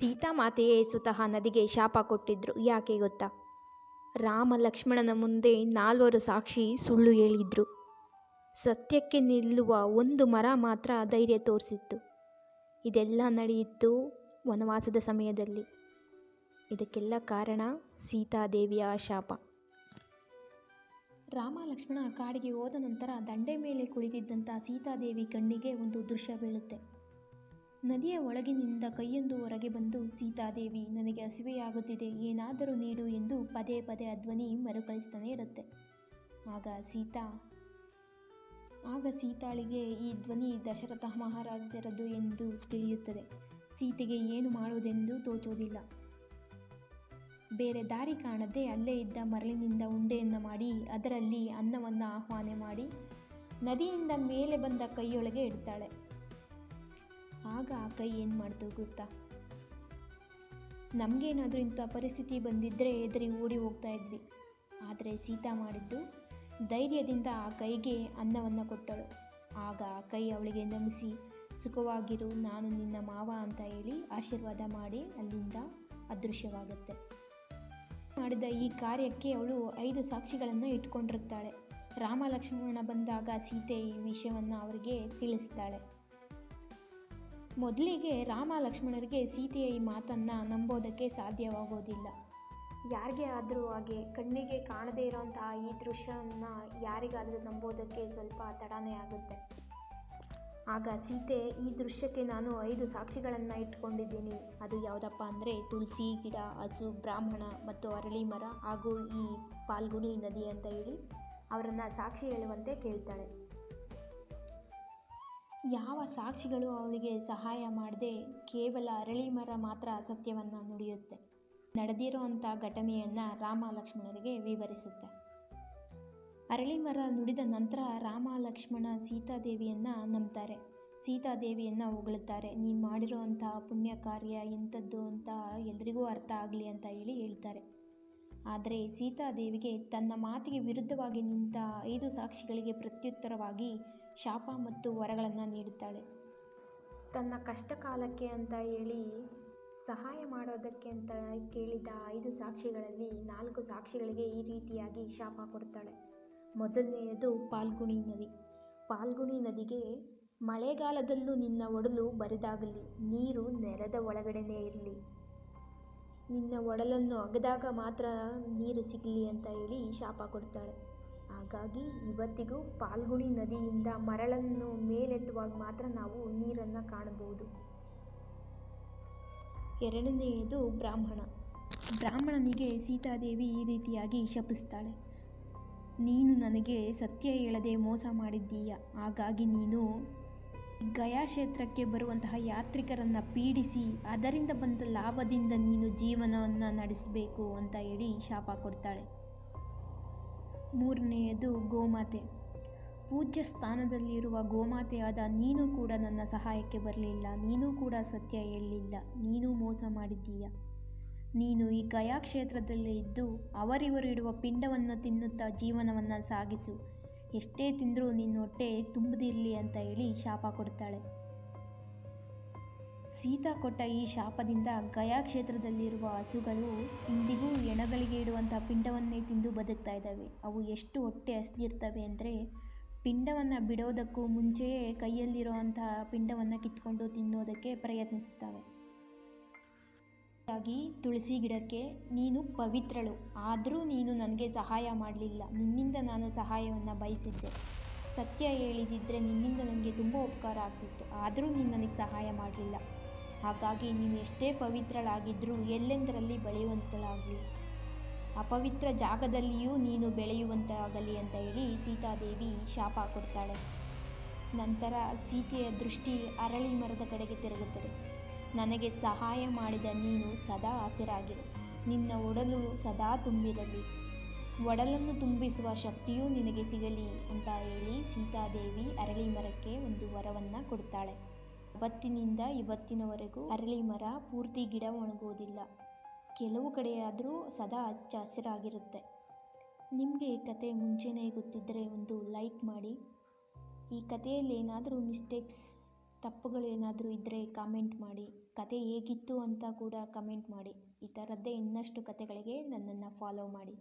ಸೀತಾಮಾತೆಯೇ ಸ್ವತಃ ನದಿಗೆ ಶಾಪ ಕೊಟ್ಟಿದ್ರು. ಯಾಕೆ ಗೊತ್ತಾ? ರಾಮ ಲಕ್ಷ್ಮಣನ ಮುಂದೆ 4 ಸಾಕ್ಷಿ ಸುಳ್ಳು ಹೇಳಿದ್ರು. ಸತ್ಯಕ್ಕೆ ನಿಲ್ಲುವ ಒಂದು ಮರ ಮಾತ್ರ ಧೈರ್ಯ ತೋರಿಸಿತ್ತು. ಇದೆಲ್ಲ ನಡೆಯಿತು ವನವಾಸದ ಸಮಯದಲ್ಲಿ. ಇದಕ್ಕೆಲ್ಲ ಕಾರಣ ಸೀತಾದೇವಿಯ ಶಾಪ. ರಾಮ ಲಕ್ಷ್ಮಣ ಕಾಡಿಗೆ ಹೋದ ನಂತರ ದಂಡೆ ಮೇಲೆ ಕುಳಿತಿದ್ದಂಥ ಸೀತಾದೇವಿ ಕಣ್ಣಿಗೆ ಒಂದು ದೃಶ್ಯ ಬೀಳುತ್ತೆ. ನದಿಯ ಒಳಗಿನಿಂದ ಕೈಯೊಂದು ಹೊರಗೆ ಬಂದು, ಸೀತಾದೇವಿ, ನನಗೆ ಹಸಿವೆಯಾಗುತ್ತಿದೆ, ಏನಾದರೂ ನೀಡು ಎಂದು ಪದೇ ಪದೇ ಆ ಧ್ವನಿ ಮರುಕಳಿಸ್ತಾನೆ ಇರುತ್ತೆ. ಆಗ ಸೀತಾಳಿಗೆ ಈ ಧ್ವನಿ ದಶರಥ ಮಹಾರಾಜರದು ಎಂದು ತಿಳಿಯುತ್ತದೆ. ಸೀತೆಗೆ ಏನು ಮಾಡುವುದೆಂದು ತೋಚೋದಿಲ್ಲ. ಬೇರೆ ದಾರಿ ಕಾಣದೆ ಅಲ್ಲೇ ಇದ್ದ ಮರಳಿನಿಂದ ಉಂಡೆಯನ್ನು ಮಾಡಿ ಅದರಲ್ಲಿ ಅನ್ನವನ್ನು ಆಹ್ವಾನ ಮಾಡಿ ನದಿಯಿಂದ ಮೇಲೆ ಬಂದ ಕೈಯೊಳಗೆ ಇಡ್ತಾಳೆ. ಆಗ ಆ ಕೈ ಏನು ಮಾಡ್ತು ಗೊತ್ತಾ? ನಮಗೇನಾದರೂ ಇಂಥ ಪರಿಸ್ಥಿತಿ ಬಂದಿದ್ದರೆ ಹೆದರಿ ಓಡಿ ಹೋಗ್ತಾ ಇದ್ವಿ. ಆದರೆ ಸೀತಾ ಮಾಡಿದ್ದು, ಧೈರ್ಯದಿಂದ ಆ ಕೈಗೆ ಅನ್ನವನ್ನು ಕೊಟ್ಟಳು. ಆಗ ಆ ಕೈ ಅವಳಿಗೆ ನಮಿಸಿ, ಸುಖವಾಗಿರು, ನಾನು ನಿನ್ನ ಮಾವ ಅಂತ ಹೇಳಿ ಆಶೀರ್ವಾದ ಮಾಡಿ ಅಲ್ಲಿಂದ ಅದೃಶ್ಯವಾಗುತ್ತೆ. ಮಾಡಿದ ಈ ಕಾರ್ಯಕ್ಕೆ ಅವಳು 5 ಸಾಕ್ಷಿಗಳನ್ನು ಇಟ್ಕೊಂಡಿರ್ತಾಳೆ. ರಾಮ ಲಕ್ಷ್ಮಣ ಬಂದಾಗ ಸೀತೆ ಈ ವಿಷಯವನ್ನು ಅವರಿಗೆ ತಿಳಿಸ್ತಾಳೆ. ಮೊದಲಿಗೆ ರಾಮ ಲಕ್ಷ್ಮಣರಿಗೆ ಸೀತೆಯ ಈ ಮಾತನ್ನು ನಂಬೋದಕ್ಕೆ ಸಾಧ್ಯವಾಗೋದಿಲ್ಲ. ಯಾರಿಗೆ ಆದರೂ ಹಾಗೆ ಕಣ್ಣಿಗೆ ಕಾಣದೇ ಇರೋಂತಹ ಈ ದೃಶ್ಯವನ್ನು ಯಾರಿಗಾದರೂ ನಂಬೋದಕ್ಕೆ ಸ್ವಲ್ಪ ತಡನೇ ಆಗುತ್ತೆ. ಆಗ ಸೀತೆ, ಈ ದೃಶ್ಯಕ್ಕೆ ನಾನು 5 ಸಾಕ್ಷಿಗಳನ್ನು ಇಟ್ಕೊಂಡಿದ್ದೀನಿ. ಅದು ಯಾವುದಪ್ಪ ಅಂದರೆ ತುಳಸಿ ಗಿಡ, ಹಸು, ಬ್ರಾಹ್ಮಣ ಮತ್ತು ಅರಳಿ ಮರ ಹಾಗೂ ಈ ಫಾಲ್ಗುಣಿ ನದಿ ಅಂತ ಹೇಳಿ ಅವರನ್ನು ಸಾಕ್ಷಿ ಹೇಳುವಂತೆ ಕೇಳ್ತಾಳೆ. ಯಾವ ಸಾಕ್ಷಿಗಳು ಅವಳಿಗೆ ಸಹಾಯ ಮಾಡದೆ ಕೇವಲ ಅರಳಿ ಮರ ಮಾತ್ರ ಸತ್ಯವನ್ನು ನುಡಿಯುತ್ತೆ. ನಡೆದಿರೋ ಅಂಥ ಘಟನೆಯನ್ನು ರಾಮ ಲಕ್ಷ್ಮಣರಿಗೆ ವಿವರಿಸುತ್ತೆ. ಅರಳಿ ಮರ ನುಡಿದ ನಂತರ ರಾಮ ಲಕ್ಷ್ಮಣ ಸೀತಾದೇವಿಯನ್ನು ನಂಬ್ತಾರೆ. ಸೀತಾದೇವಿಯನ್ನು ಹೊಗಳುತ್ತಾರೆ. ನೀನು ಮಾಡಿರೋ ಅಂತಹ ಪುಣ್ಯ ಕಾರ್ಯ ಎಂಥದ್ದು ಅಂತ ಎಲ್ರಿಗೂ ಅರ್ಥ ಆಗಲಿ ಅಂತ ಹೇಳಿ ಹೇಳ್ತಾರೆ. ಆದರೆ ಸೀತಾದೇವಿಗೆ ತನ್ನ ಮಾತಿಗೆ ವಿರುದ್ಧವಾಗಿ ನಿಂತ 5 ಸಾಕ್ಷಿಗಳಿಗೆ ಪ್ರತ್ಯುತ್ತರವಾಗಿ ಶಾಪ ಮತ್ತು ವರಗಳನ್ನು ನೀಡುತ್ತಾಳೆ. ತನ್ನ ಕಷ್ಟ ಕಾಲಕ್ಕೆ ಅಂತ ಹೇಳಿ ಸಹಾಯ ಮಾಡೋದಕ್ಕೆ ಅಂತ ಕೇಳಿದ 5 ಸಾಕ್ಷಿಗಳಲ್ಲಿ 4 ಸಾಕ್ಷಿಗಳಿಗೆ ಈ ರೀತಿಯಾಗಿ ಶಾಪ ಕೊಡ್ತಾಳೆ. ಮೊದಲನೆಯದು ಫಾಲ್ಗುಣಿ ನದಿ. ಫಾಲ್ಗುಣಿ ನದಿಗೆ, ಮಳೆಗಾಲದಲ್ಲೂ ನಿನ್ನ ಒಡಲು ಬರಿದಾಗಲಿ, ನೀರು ನೆಲದ ಒಳಗಡೆನೇ ಇರಲಿ, ನಿನ್ನ ಒಡಲನ್ನು ಅಗೆದಾಗ ಮಾತ್ರ ನೀರು ಸಿಗಲಿ ಅಂತ ಹೇಳಿ ಶಾಪ ಕೊಡ್ತಾಳೆ. ಹಾಗಾಗಿ ಇವತ್ತಿಗೂ ಫಾಲ್ಗುಣಿ ನದಿಯಿಂದ ಮರಳನ್ನು ಮೇಲೆತ್ತುವಾಗ ಮಾತ್ರ ನಾವು ನೀರನ್ನು ಕಾಣಬಹುದು. ಎರಡನೆಯದು ಬ್ರಾಹ್ಮಣ. ಬ್ರಾಹ್ಮಣನಿಗೆ ಸೀತಾದೇವಿ ಈ ರೀತಿಯಾಗಿ ಶಪಿಸ್ತಾಳೆ. ನೀನು ನನಗೆ ಸತ್ಯ ಹೇಳದೆ ಮೋಸ ಮಾಡಿದ್ದೀಯ. ಹಾಗಾಗಿ ನೀನು ಗಯಾ ಕ್ಷೇತ್ರಕ್ಕೆ ಬರುವಂತಹ ಯಾತ್ರಿಕರನ್ನು ಪೀಡಿಸಿ ಅದರಿಂದ ಬಂದ ಲಾಭದಿಂದ ನೀನು ಜೀವನವನ್ನು ನಡೆಸಬೇಕು ಅಂತ ಹೇಳಿ ಶಾಪ ಕೊಡ್ತಾಳೆ. ಮೂರನೆಯದು ಗೋಮಾತೆ. ಪೂಜ್ಯ ಸ್ಥಾನದಲ್ಲಿರುವ ಗೋಮಾತೆಯಾದ ನೀನು ಕೂಡ ನನ್ನ ಸಹಾಯಕ್ಕೆ ಬರಲಿಲ್ಲ. ನೀನು ಕೂಡ ಸತ್ಯ ಹೇಳಲಿಲ್ಲ. ನೀನು ಮೋಸ ಮಾಡಿದ್ದೀಯ. ನೀನು ಈ ಗಯಾ ಕ್ಷೇತ್ರದಲ್ಲೇ ಇದ್ದು ಅವರಿವರು ಇಡುವ ಪಿಂಡವನ್ನು ತಿನ್ನುತ್ತಾ ಜೀವನವನ್ನು ಸಾಗಿಸು. ಎಷ್ಟೇ ತಿಂದರೂ ನಿನ್ನ ಹೊಟ್ಟೆ ತುಂಬದಿರಲಿ ಅಂತ ಹೇಳಿ ಶಾಪ ಕೊಡ್ತಾಳೆ. ಸೀತಾ ಕೊಟ್ಟ ಈ ಶಾಪದಿಂದ ಗಯಾ ಕ್ಷೇತ್ರದಲ್ಲಿರುವ ಹಸುಗಳು ಇಂದಿಗೂ ಹೆಣಗಳಿಗೆ ಇಡುವಂಥ ಪಿಂಡವನ್ನೇ ತಿಂದು ಬದುಕ್ತಾ ಇದ್ದಾವೆ. ಅವು ಎಷ್ಟು ಹೊಟ್ಟೆ ಹಸ್ದಿರ್ತವೆ ಅಂದರೆ ಪಿಂಡವನ್ನು ಬಿಡೋದಕ್ಕೂ ಮುಂಚೆಯೇ ಕೈಯಲ್ಲಿರುವಂತಹ ಪಿಂಡವನ್ನು ಕಿತ್ಕೊಂಡು ತಿನ್ನೋದಕ್ಕೆ ಪ್ರಯತ್ನಿಸುತ್ತವೆ. ಹಾಗಾಗಿ ತುಳಸಿ ಗಿಡಕ್ಕೆ, ನೀನು ಪವಿತ್ರಳು, ಆದರೂ ನೀನು ನನಗೆ ಸಹಾಯ ಮಾಡಲಿಲ್ಲ. ನಿನ್ನಿಂದ ನಾನು ಸಹಾಯವನ್ನು ಬಯಸಿದ್ದೆ. ಸತ್ಯ ಹೇಳಿದಿದ್ದರೆ ನಿನ್ನಿಂದ ನನಗೆ ತುಂಬ ಉಪಕಾರ ಆಗ್ತಿತ್ತು. ಆದರೂ ನೀನು ನನಗೆ ಸಹಾಯ ಮಾಡಲಿಲ್ಲ. ಹಾಗಾಗಿ ನೀನು ಎಷ್ಟೇ ಪವಿತ್ರಳಾಗಿದ್ದರೂ ಎಲ್ಲೆಂದರಲ್ಲಿ ಬೆಳೆಯುವಂತಳಾಗಲಿ, ಅಪವಿತ್ರ ಜಾಗದಲ್ಲಿಯೂ ನೀನು ಬೆಳೆಯುವಂತಾಗಲಿ ಅಂತ ಹೇಳಿ ಸೀತಾದೇವಿ ಶಾಪ ಕೊಡ್ತಾಳೆ. ನಂತರ ಸೀತೆಯ ದೃಷ್ಟಿ ಅರಳಿ ಮರದ ಕಡೆಗೆ ತಿರುಗುತ್ತದೆ. ನನಗೆ ಸಹಾಯ ಮಾಡಿದ ನೀನು ಸದಾ ಹಸಿರಾಗಿರು, ನಿನ್ನ ಒಡಲು ಸದಾ ತುಂಬಿರಲಿ, ಒಡಲನ್ನು ತುಂಬಿಸುವ ಶಕ್ತಿಯೂ ನಿನಗೆ ಸಿಗಲಿ ಅಂತ ಹೇಳಿ ಸೀತಾದೇವಿ ಅರಳಿ ಮರಕ್ಕೆ ಒಂದು ವರವನ್ನು ಕೊಡ್ತಾಳೆ. ಅವತ್ತಿನಿಂದ ಇವತ್ತಿನವರೆಗೂ ಅರಳಿ ಮರ ಪೂರ್ತಿ ಗಿಡ ಒಣಗೋದಿಲ್ಲ. ಕೆಲವು ಕಡೆಯಾದರೂ ಸದಾ ಹಚ್ಚ ಹಸಿರಾಗಿರುತ್ತೆ. ನಿಮಗೆ ಈ ಕತೆ ಮುಂಚೆನೇ ಗೊತ್ತಿದ್ದರೆ ಒಂದು ಲೈಕ್ ಮಾಡಿ. ಈ ಕಥೆಯಲ್ಲಿ ಏನಾದರೂ ಮಿಸ್ಟೇಕ್ಸ್, ತಪ್ಪುಗಳು ಏನಾದರೂ ಇದ್ದರೆ ಕಾಮೆಂಟ್ ಮಾಡಿ. ಕತೆ ಹೇಗಿತ್ತು ಅಂತ ಕೂಡ ಕಮೆಂಟ್ ಮಾಡಿ. ಈ ಥರದ್ದೇ ಇನ್ನಷ್ಟು ಕತೆಗಳಿಗೆ ನನ್ನನ್ನು ಫಾಲೋ ಮಾಡಿ.